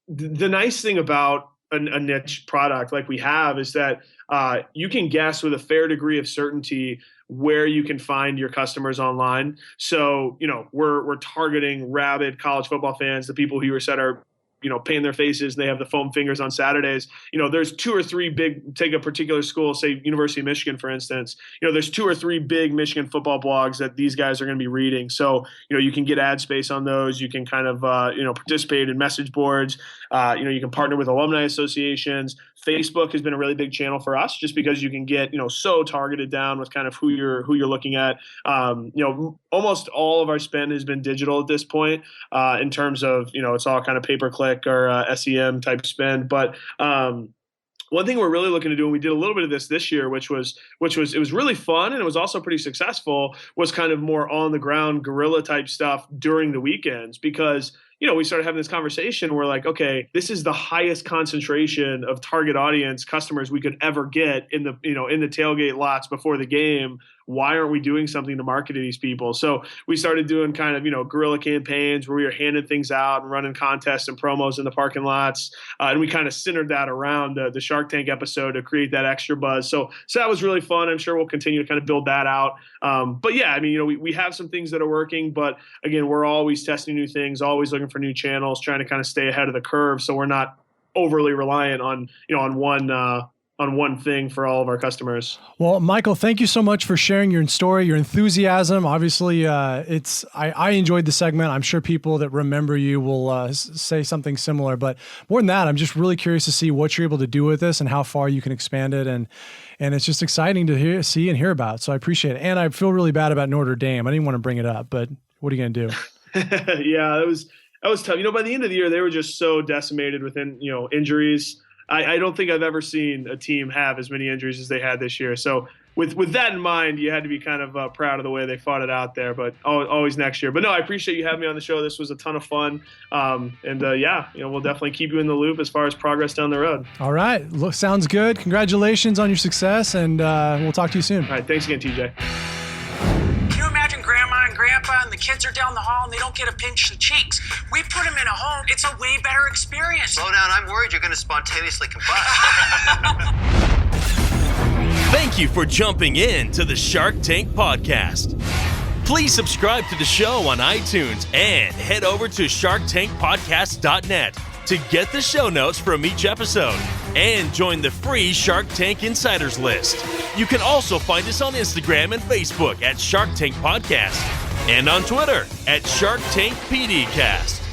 F: the nice thing about a niche product like we have is that you can guess with a fair degree of certainty where you can find your customers online. So, we're targeting rabid college football fans, the people who you said are paint their faces and they have the foam fingers on Saturdays. There's 2 or 3 big, take a particular school, say University of Michigan, for instance, there's 2 or 3 big Michigan football blogs that these guys are going to be reading. So, you can get ad space on those. You can kind of, participate in message boards. You can partner with alumni associations. Facebook has been a really big channel for us just because you can get, so targeted down with kind of who you're looking at. Almost all of our spend has been digital at this point, in terms of, it's all kind of pay-per-click or SEM type spend. But one thing we're really looking to do, and we did a little bit of this year, which was it was really fun and it was also pretty successful, was kind of more on the ground guerrilla type stuff during the weekends, because we started having this conversation. We're like, okay, this is the highest concentration of target audience customers we could ever get in the tailgate lots before the game. Why aren't we doing something to market to these people? So we started doing kind of, guerrilla campaigns where we were handing things out and running contests and promos in the parking lots. And we kind of centered that around the Shark Tank episode to create that extra buzz. So that was really fun. I'm sure we'll continue to kind of build that out. But yeah, I mean, we have some things that are working, but again, we're always testing new things, always looking for new channels, trying to kind of stay ahead of the curve. So we're not overly reliant on one thing for all of our customers.
E: Well, Michael, thank you so much for sharing your story, your enthusiasm. Obviously, I enjoyed the segment. I'm sure people that remember you will say something similar. But more than that, I'm just really curious to see what you're able to do with this and how far you can expand it. And it's just exciting to see and hear about. So I appreciate it. And I feel really bad about Notre Dame. I didn't want to bring it up, but what are you going to do?
F: Yeah, that was tough. By the end of the year, they were just so decimated within, injuries. I don't think I've ever seen a team have as many injuries as they had this year. So with that in mind, you had to be kind of proud of the way they fought it out there, but always next year. But no, I appreciate you having me on the show. This was a ton of fun. We'll definitely keep you in the loop as far as progress down the road.
E: All right. Sounds good. Congratulations on your success, and we'll talk to you soon.
F: All right. Thanks again, TJ.
A: Grandma and grandpa and the kids are down the hall and they don't get a pinch of cheeks. We put them in a home. It's a way better experience.
B: Slow down. I'm worried you're going to spontaneously combust.
D: Thank you for jumping in to the Shark Tank podcast. Please subscribe to the show on iTunes and head over to sharktankpodcast.net to get the show notes from each episode and join the free Shark Tank Insiders list. You can also find us on Instagram and Facebook at Shark Tank Podcast and on Twitter at Shark Tank PDcast.